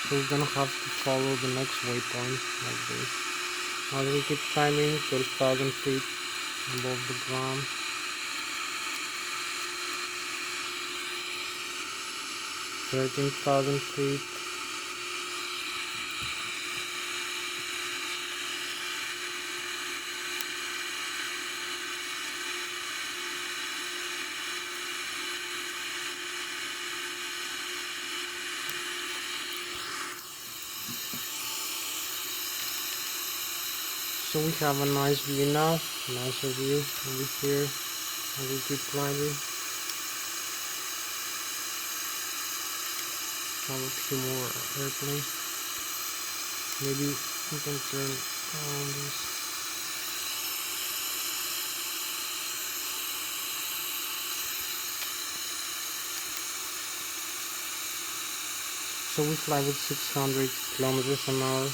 So we're gonna have to follow the next waypoint like this. As we keep climbing, 12,000 feet above the ground. 13,000 feet. So we have a nice view now, nicer view over here as we keep climbing. Have a few more airplanes. Maybe we can turn on this. So we fly with 600 kilometers an hour.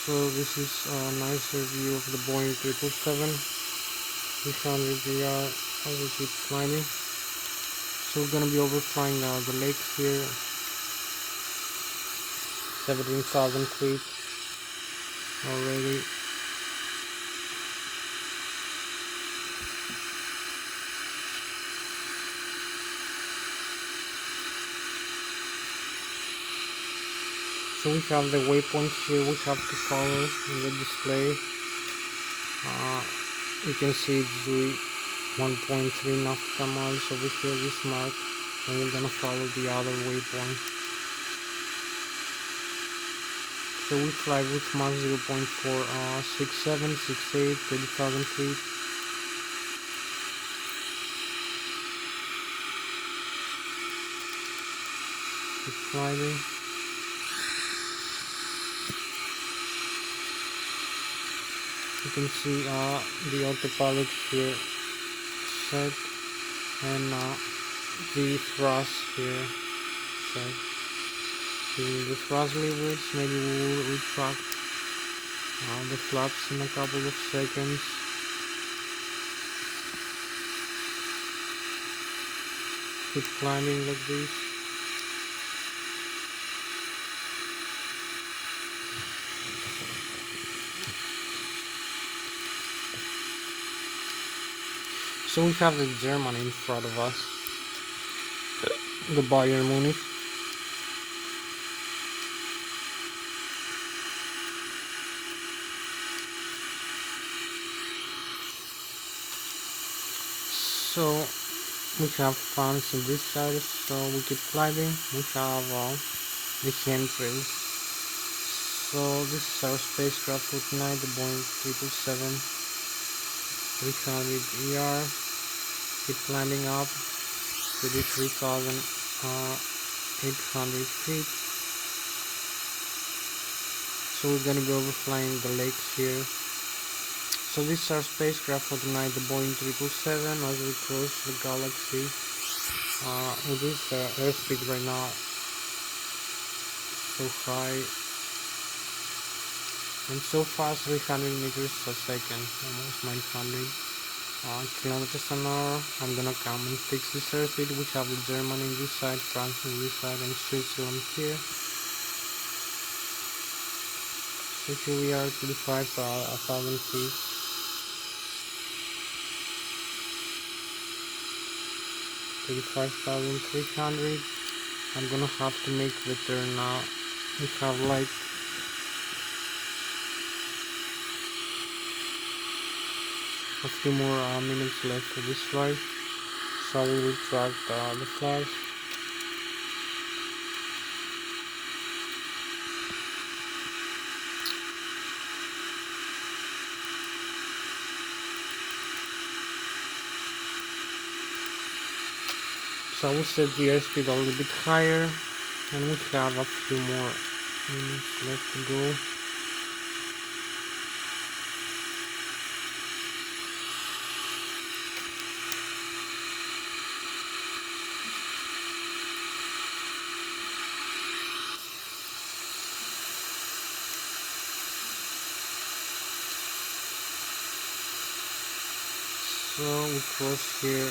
So this is a nicer view of the Boeing 777, 300 AR as we keep climbing. So we're gonna be overflying the lake here, 17,000 feet already. So we have the waypoints here we have to follow in the display. You can see the 1.3 nautical miles over here, this mark, and we're gonna follow the other waypoint. So we fly with Mach 0.467, 68, 30,000 feet. Keep climbing. You can see the autopilot here set, and the thrust here set. Using the thrust levers, maybe we will retract the flaps in a couple of seconds. Keep climbing like this. So we have the German in front of us, the Bayern Munich. So we have fans on this side, so we keep climbing. We have the chemtrails So this is our spacecraft for tonight, the Boeing 777-300ER. Keep climbing up to the 3,800 feet. So we're gonna be overflying the lakes here. So this is our spacecraft for tonight, the Boeing 777, as we cross the galaxy with this airspeed right now so high and so fast, 300 meters a second, almost 900 kilometers an hour. I'm gonna come and fix this airspeed. We have Germany on this side, France on this side, and Switzerland here. So here we are, 35,000 feet. $35,300. I'm gonna have to make the turn now. We have like a few more minutes left for this flight, so we will track the flash. So I will set the airspeed a little bit higher, and we have a few more minutes left to go. So we cross here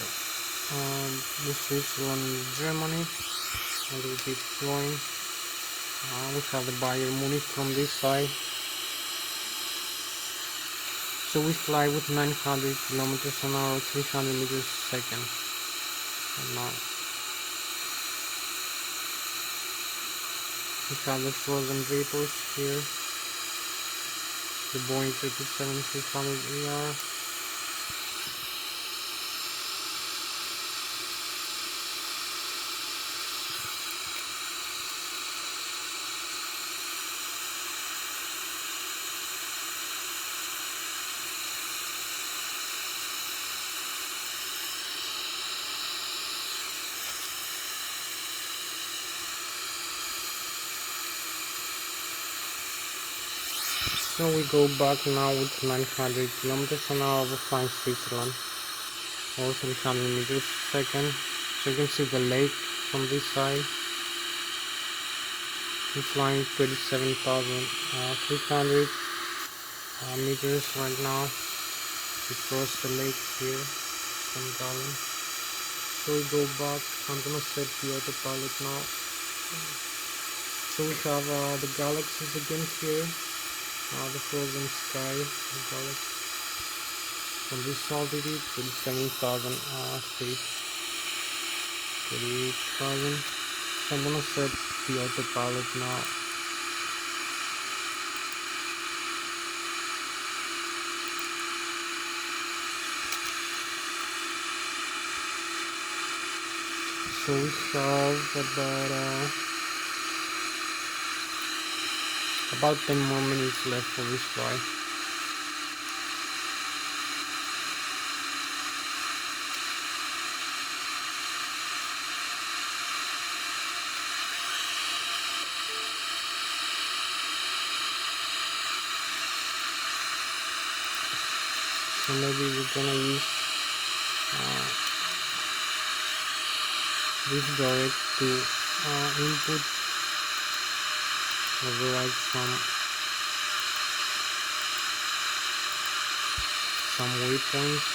the Switzerland and Germany, and we keep going. We have the Bayern Munich from this side. So we fly with 900 kilometers an hour, 300 meters a second. And now we have the frozen vapors here, the Boeing 777-300ER. So we go back now with 900 kilometers an hour over flying Switzerland, or 300 meters a second. So you can see the lake from this side. We're flying 27,300 meters right now. We cross the lake here, St. Gallen. So we go back. I'm gonna set the autopilot now. So we have the galaxies again here. The frozen sky, the galaxy. From this altitude, 27,000 feet, 38,000. So I'm gonna set the autopilot now. So we have about 10 more minutes left for this flight. So maybe we're gonna use this direct to input, override some waypoints.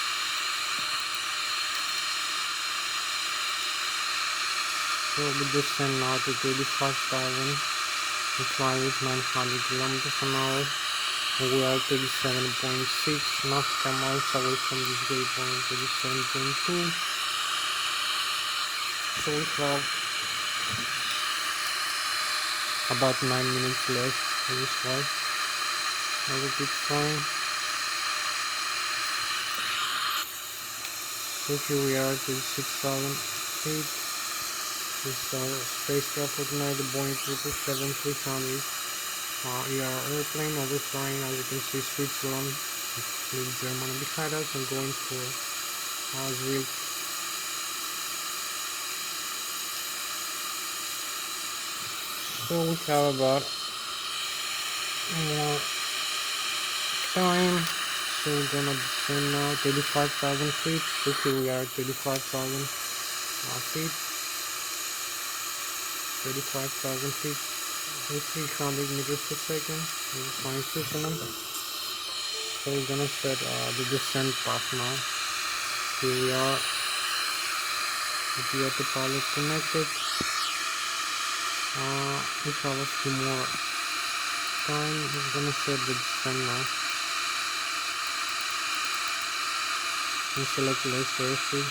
So we just send now to 35,000. We fly with 900 kilometers an hour. We are 37.6 nautical miles away from this waypoint, 37.2. So we have about 9 minutes left for this flight. I will keep flying. So here we are to 6,000 feet. This is our spacecraft for tonight, the Boeing 777-300. ER airplane overflying, as you can see, Switzerland, with Germany behind us, and going for Zurich. So we have about more time, so we're gonna descend now 35,000 feet. So here we are, 35,000 feet, 35,000 feet, with 300 meters per second. We're flying Switzerland. So we're gonna set the descent path now. Here we are, with the autopilot connected. We have a few more time. We're gonna set the descent now. And select Lszh airspeed.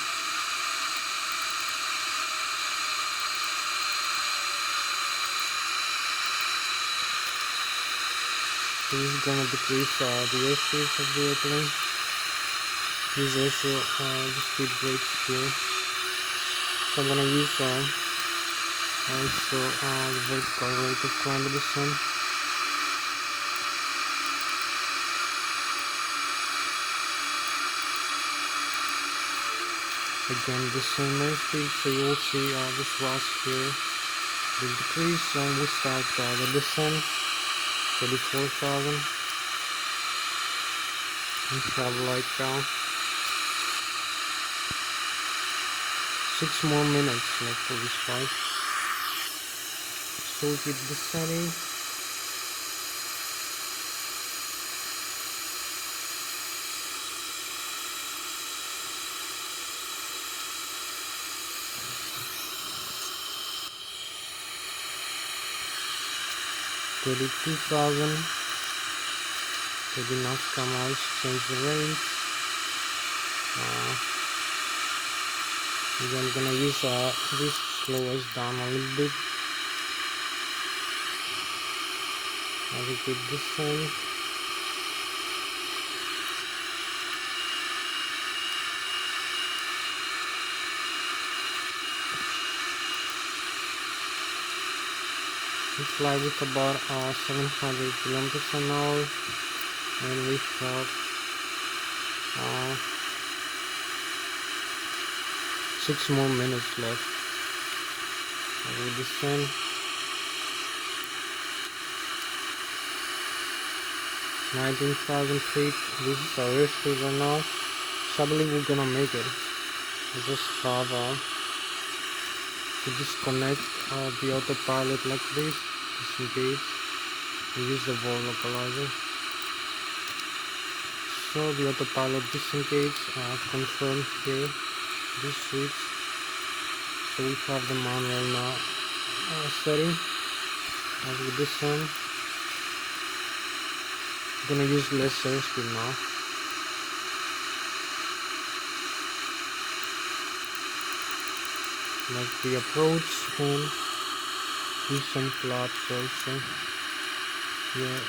This is gonna decrease the airspeed of the airplane. Use also the speed brakes here. So I'm gonna use also the vertical rate of climb of the sun. Again, the same airspeed, so you will see the thrust here will decrease, and we start the descent, 34,000. We have like 6 more minutes left for this flight. So we keep descending. $32,000. 30 knots, come out, change the range. And then I'm gonna use this to slow us down a little bit. As we keep descending. We fly with about 700 kilometers an hour, and we have 6 more minutes left. As we descend, 19,000 feet. This is our airspeed right now, so I believe we're gonna make it. We just have to disconnect the autopilot like this, disengage, and use the vol localizer. So the autopilot disengage, confirm here, this switch. So we have the manual now setting. As we descend, I'm gonna use less airspeed now. Like the approach, and do some flaps also. Yeah,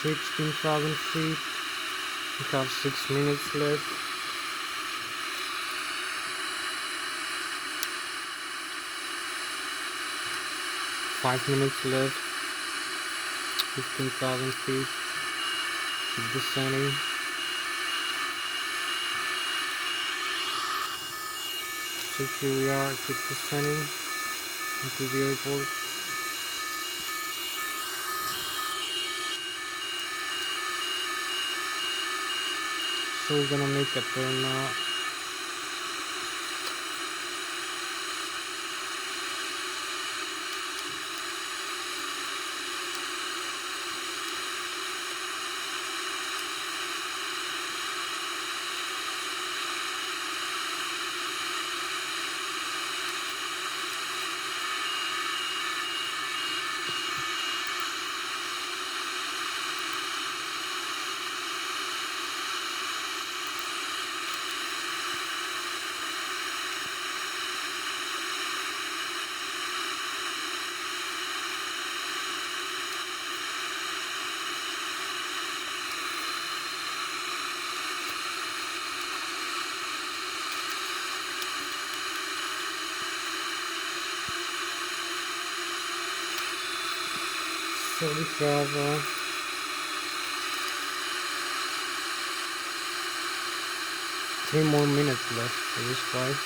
16,000 feet. We have 6 minutes left. Five minutes left. 15,000 feet. Keep descending. So here we are, keep descending into the airport. So we're gonna make a turn now. So we have 3 more minutes left for this flight.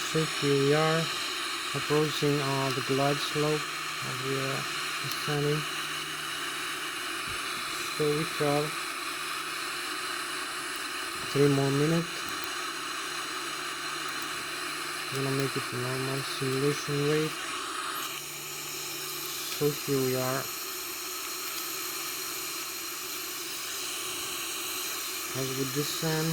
So here we are approaching the glide slope as we are ascending. So we have 3 more minutes. I'm gonna make it to normal simulation rate. So here we are as we descend.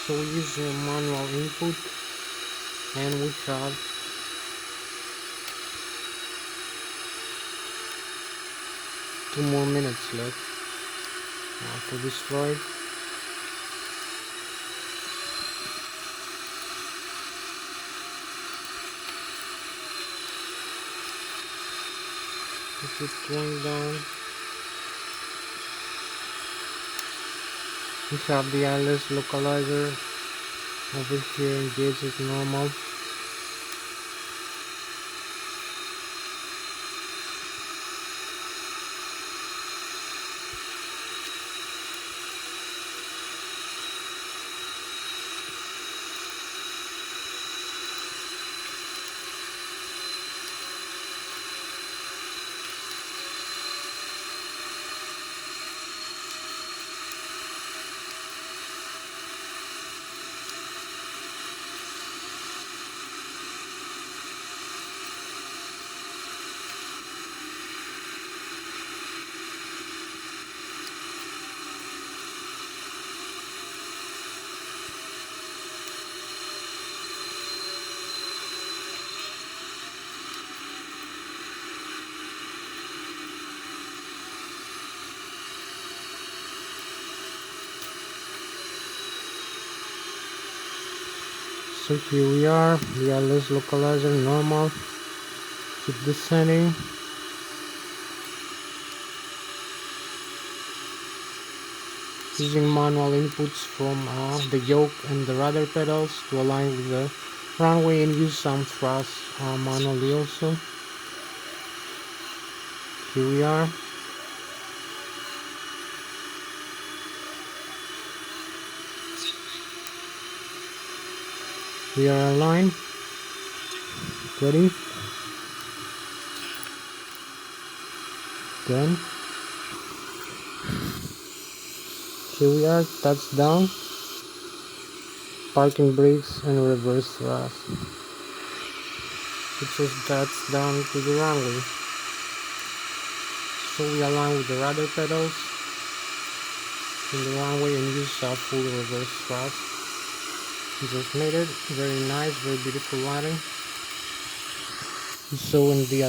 So we use manual input, and we have 2 more minutes left for this flight. We keep going down. We have the Lszh localizer over here engaged as normal. So here we are, the Lszh localizer normal, keep descending. Using manual inputs from the yoke and the rudder pedals to align with the runway, and use some thrust manually also. Here we are. We are aligned. Ready? Done. Here we are, touchdown. Parking brakes and reverse thrust. It says touchdown to the runway. So we align with the rudder pedals in the runway and use full reverse thrust. Just made it. Very nice, very beautiful landing. So in the